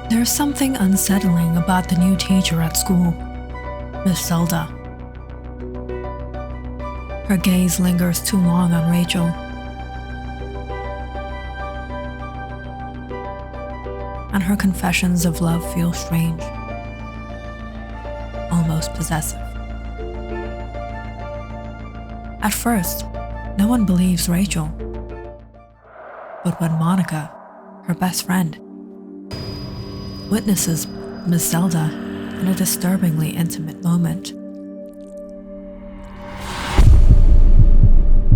There's something unsettling about the new teacher at school, Miss Zelda. Her gaze lingers too long on Rachel. And her confessions of love feel strange, almost possessive. At first, no one believes Rachel. But when Monica, her best friend, witnesses Miss Zelda in a disturbingly intimate moment,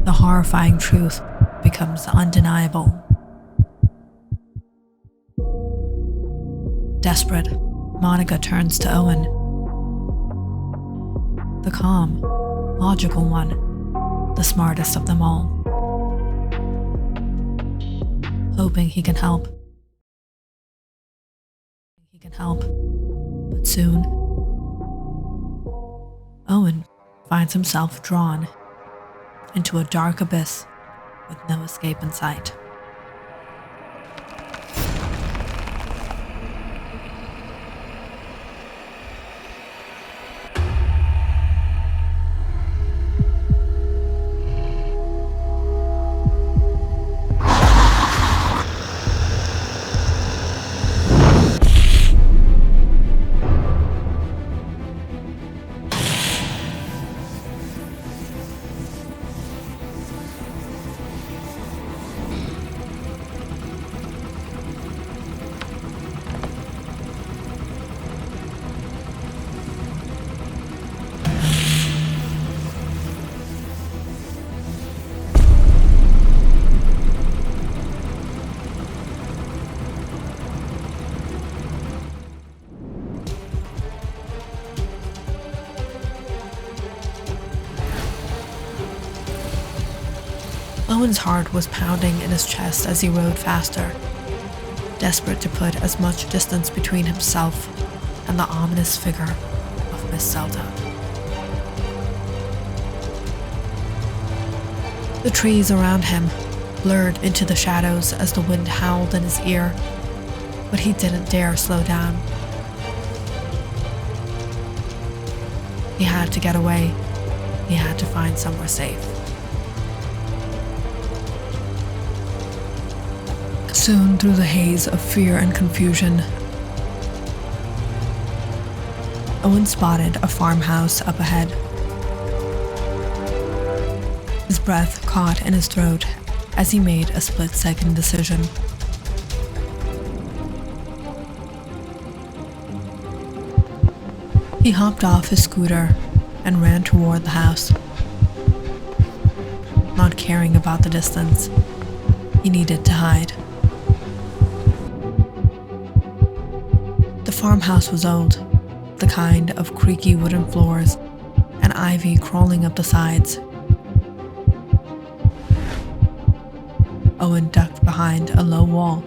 the horrifying truth becomes undeniable. Desperate, Monica turns to Owen, the calm, logical one, the smartest of them all, hoping he can help. But soon, Owen finds himself drawn into a dark abyss with no escape in sight. Owen's heart was pounding in his chest as he rode faster, desperate to put as much distance between himself and the ominous figure of Miss Zelda. The trees around him blurred into the shadows as the wind howled in his ear, but he didn't dare slow down. He had to get away. He had to find somewhere safe. Soon, through the haze of fear and confusion, Owen spotted a farmhouse up ahead. His breath caught in his throat as he made a split-second decision. He hopped off his scooter and ran toward the house. Not caring about the distance, he needed to hide. The farmhouse was old, the kind of creaky wooden floors and ivy crawling up the sides. Owen ducked behind a low wall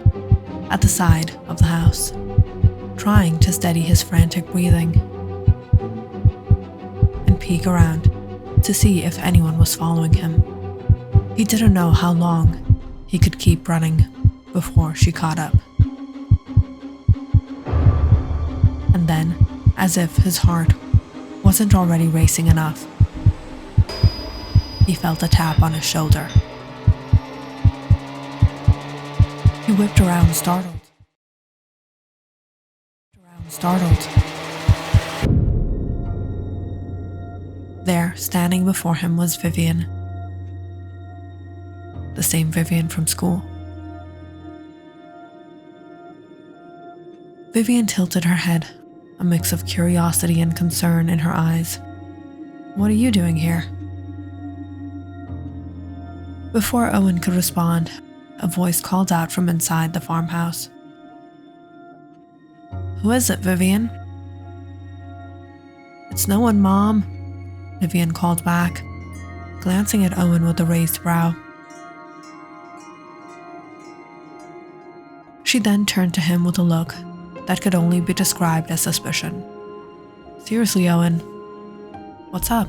at the side of the house, trying to steady his frantic breathing and peek around to see if anyone was following him. He didn't know how long he could keep running before she caught up. And then, as if his heart wasn't already racing enough, he felt a tap on his shoulder. He whipped around, startled. There, standing before him, was Vivian. The same Vivian from school. Vivian tilted her head, a mix of curiosity and concern in her eyes. "What are you doing here?" Before Owen could respond, a voice called out from inside the farmhouse. "Who is it, Vivian?" "It's no one, Mom," Vivian called back, glancing at Owen with a raised brow. She then turned to him with a look that could only be described as suspicion. "Seriously, Owen, what's up?"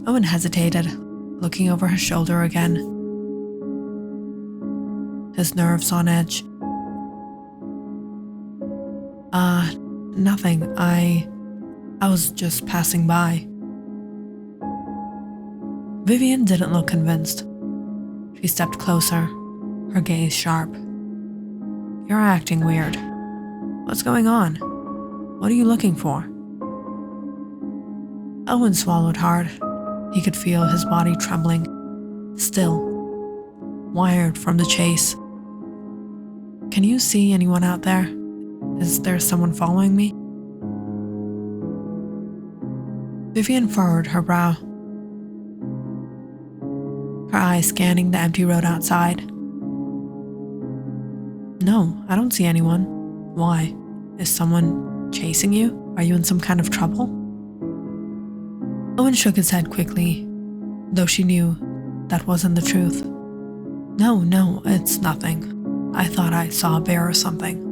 Owen hesitated, looking over his shoulder again. his nerves on edge. Nothing. I was just passing by. Vivian didn't look convinced. She stepped closer, her gaze sharp. You're acting weird. What's going on? What are you looking for? Owen swallowed hard. He could feel his body trembling, still, wired from the chase. Can you see anyone out there? Is there someone following me? Vivian furrowed her brow, her eyes scanning the empty road outside. No, I don't see anyone. Why? Is someone chasing you? Are you in some kind of trouble? Owen shook his head quickly, though she knew that wasn't the truth. No, it's nothing. I thought I saw a bear or something.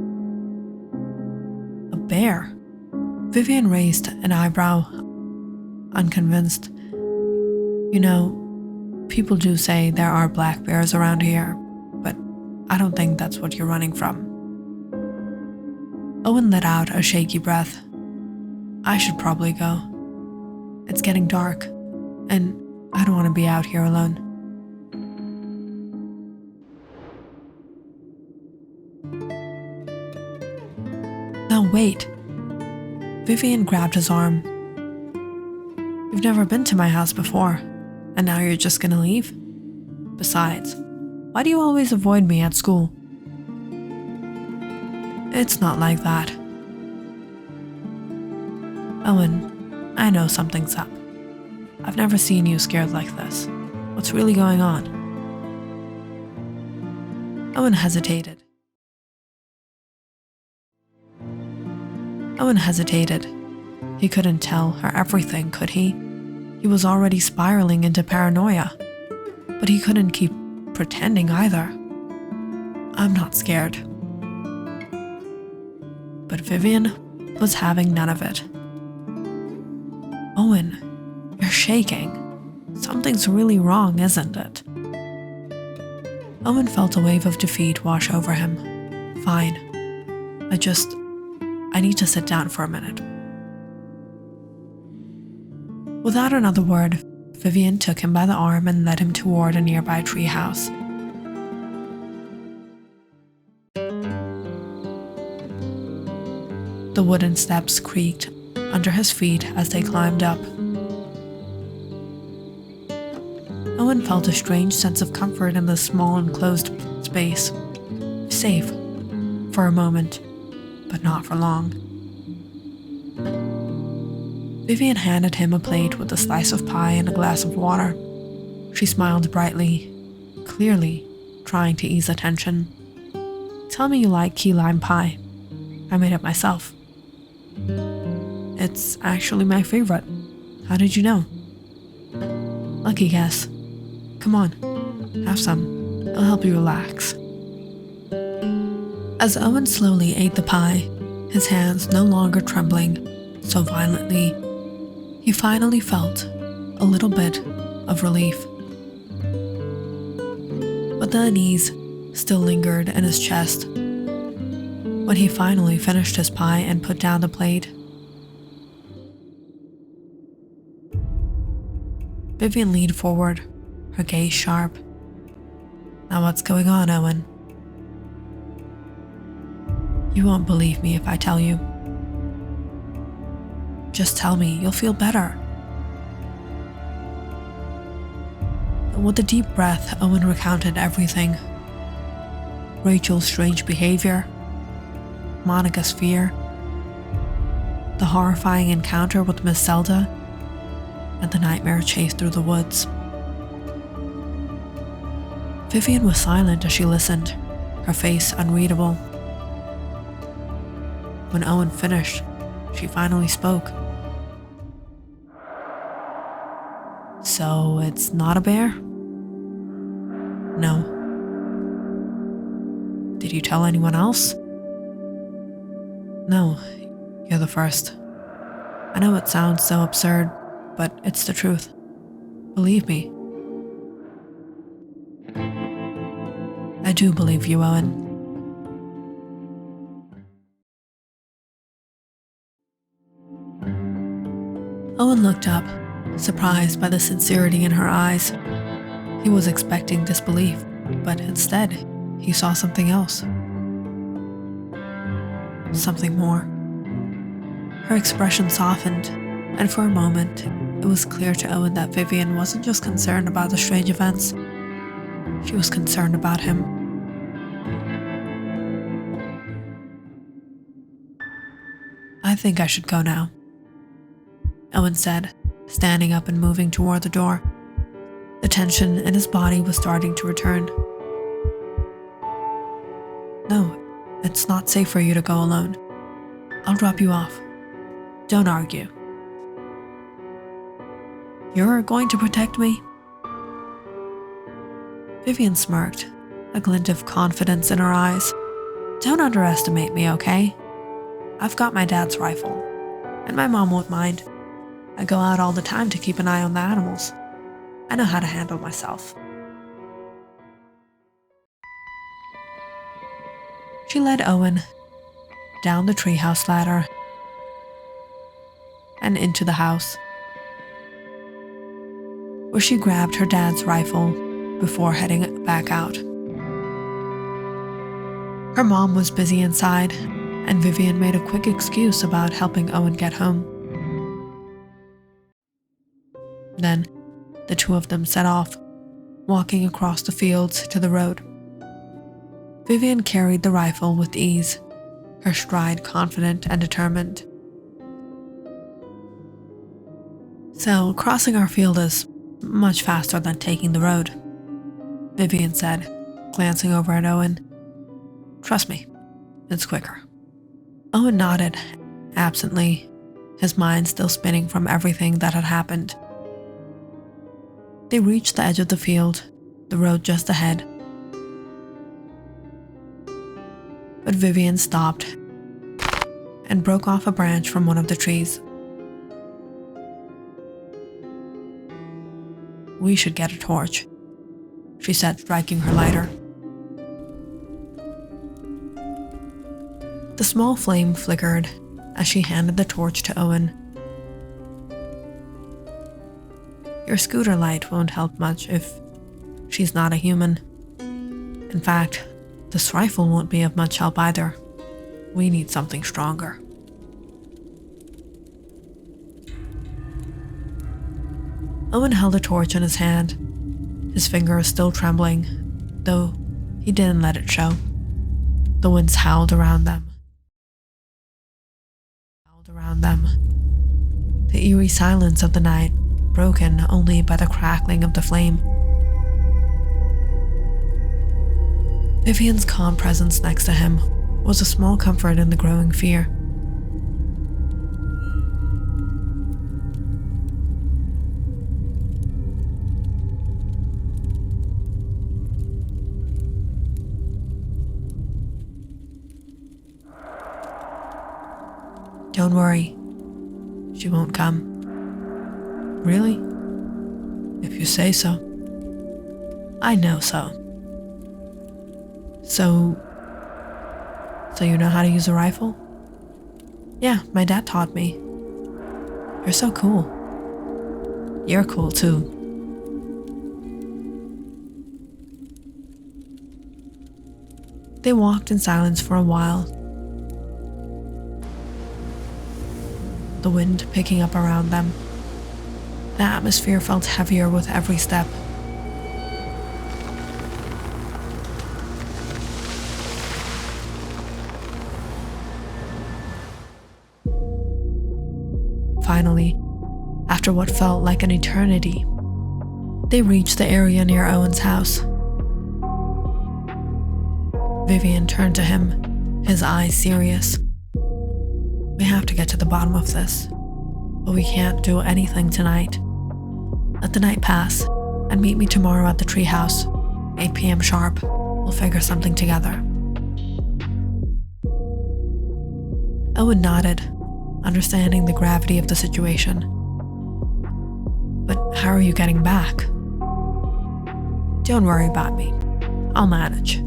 A bear? Vivian raised an eyebrow, unconvinced. You know, people do say there are black bears around here, but I don't think that's what you're running from. Owen let out a shaky breath. I should probably go. It's getting dark, and I don't want to be out here alone. No, wait. Vivian grabbed his arm. You've never been to my house before, and now you're just gonna leave? Besides, why do you always avoid me at school? It's not like that. Owen, I know something's up. I've never seen you scared like this. What's really going on? Owen hesitated. He couldn't tell her everything, could he? He was already spiraling into paranoia. But he couldn't keep pretending either. I'm not scared. But Vivian was having none of it. Owen, you're shaking. Something's really wrong, isn't it? Owen felt a wave of defeat wash over him. Fine. I need to sit down for a minute. Without another word, Vivian took him by the arm and led him toward a nearby treehouse. The wooden steps creaked under his feet as they climbed up. Owen felt a strange sense of comfort in the small enclosed space. Safe, for a moment, but not for long. Vivian handed him a plate with a slice of pie and a glass of water. She smiled brightly, clearly trying to ease the tension. Tell me you like key lime pie. I made it myself. It's actually my favorite. How did you know? Lucky guess. Come on, have some. It'll help you relax. As Owen slowly ate the pie, his hands no longer trembling so violently, he finally felt a little bit of relief. But the unease still lingered in his chest. When he finally finished his pie and put down the plate, Vivian leaned forward, her gaze sharp. Now what's going on, Owen? You won't believe me if I tell you. Just tell me, you'll feel better. With a deep breath, Owen recounted everything. Rachel's strange behavior, Monica's fear, the horrifying encounter with Miss Zelda, and the nightmare chase through the woods. Vivian was silent as she listened, her face unreadable. When Owen finished, she finally spoke. So it's not a bear? No. Did you tell anyone else? No, you're the first. I know it sounds so absurd, but it's the truth. Believe me. I do believe you, Owen. Owen looked up, surprised by the sincerity in her eyes. He was expecting disbelief, but instead, he saw something else. Something more. Her expression softened, and for a moment, it was clear to Owen that Vivian wasn't just concerned about the strange events. She was concerned about him. I think I should go now, Owen said, standing up and moving toward the door. The tension in his body was starting to return. No, it's not safe for you to go alone. I'll drop you off. Don't argue. You're going to protect me? Vivian smirked, a glint of confidence in her eyes. Don't underestimate me, okay? I've got my dad's rifle, and my mom won't mind. I go out all the time to keep an eye on the animals. I know how to handle myself. She led Owen down the treehouse ladder and into the house, where she grabbed her dad's rifle before heading back out. Her mom was busy inside, and Vivian made a quick excuse about helping Owen get home. Then, the two of them set off, walking across the fields to the road. Vivian carried the rifle with ease, her stride confident and determined. So, crossing our field is much faster than taking the road, Vivian said, glancing over at Owen. Trust me, it's quicker. Owen nodded, absently, his mind still spinning from everything that had happened. They reached the edge of the field, the road just ahead. But Vivian stopped and broke off a branch from one of the trees. We should get a torch, she said, striking her lighter. The small flame flickered as she handed the torch to Owen. Your scooter light won't help much if she's not a human. In fact, this rifle won't be of much help either. We need something stronger. Owen held a torch in his hand, his fingers still trembling, though he didn't let it show. The winds howled around them. The eerie silence of the night, broken only by the crackling of the flame. Vivian's calm presence next to him was a small comfort in the growing fear. Don't worry, she won't come. Really? If you say so. I know so. So you know how to use a rifle? Yeah, my dad taught me. You're so cool. You're cool too. They walked in silence for a while, the wind picking up around them. The atmosphere felt heavier with every step. Finally, after what felt like an eternity, they reached the area near Owen's house. Vivian turned to him, his eyes serious. We have to get to the bottom of this, but we can't do anything tonight. Let the night pass, and meet me tomorrow at the treehouse, 8 p.m. sharp. We'll figure something together. Owen nodded, understanding the gravity of the situation. But how are you getting back? Don't worry about me. I'll manage.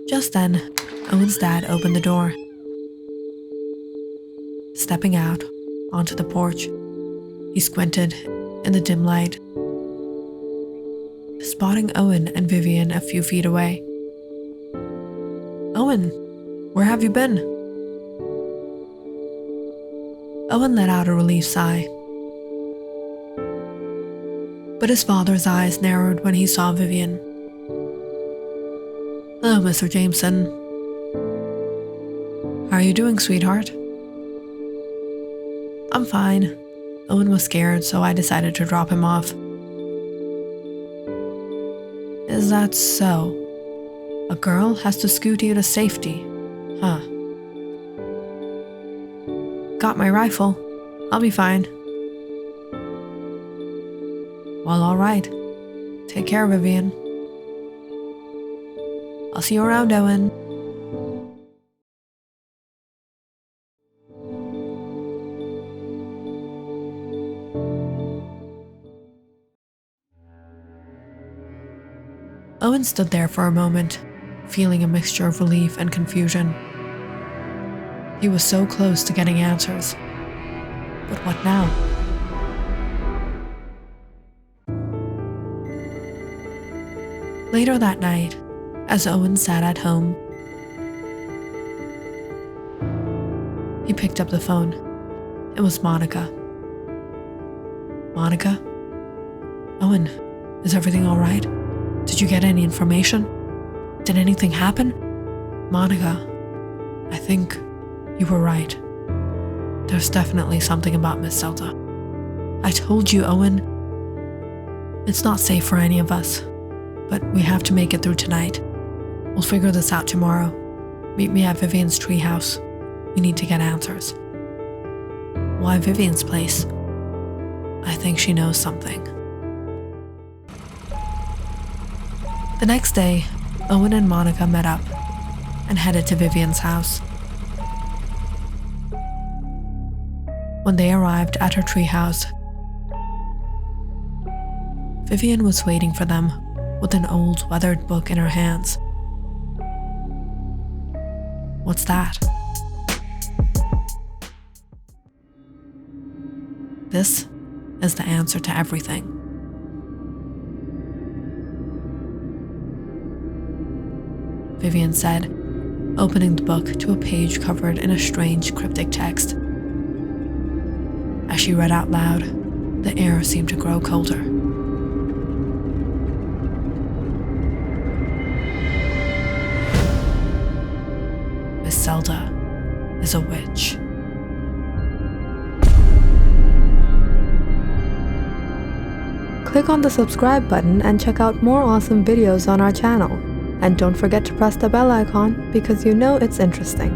Just then, Owen's dad opened the door. Stepping out onto the porch, he squinted in the dim light, spotting Owen and Vivian a few feet away. "Owen, where have you been?" Owen let out a relieved sigh, but his father's eyes narrowed when he saw Vivian. "Hello, Mr. Jameson. How are you doing, sweetheart?" "I'm fine." Owen was scared, so I decided to drop him off. "Is that so? A girl has to scoot you to safety, huh?" "Got my rifle. I'll be fine." "Well, all right. Take care, Vivian." "I'll see you around, Owen." Owen stood there for a moment, feeling a mixture of relief and confusion. He was so close to getting answers. But what now? Later that night, as Owen sat at home, he picked up the phone. It was Monica. "Monica? Owen, is everything all right? Did you get any information? Did anything happen? Monica, I think you were right. There's definitely something about Miss Zelda. I told you, Owen. It's not safe for any of us, but we have to make it through tonight. We'll figure this out tomorrow. Meet me at Vivian's treehouse. We need to get answers." "Why Vivian's place?" "I think she knows something." The next day, Owen and Monica met up and headed to Vivian's house. When they arrived at her treehouse, Vivian was waiting for them with an old, weathered book in her hands. "What's that?" "This is the answer to everything." Vivian said, opening the book to a page covered in a strange, cryptic text. As she read out loud, the air seemed to grow colder. Miss Zelda is a witch. Click on the subscribe button and check out more awesome videos on our channel. And don't forget to press the bell icon because you know it's interesting.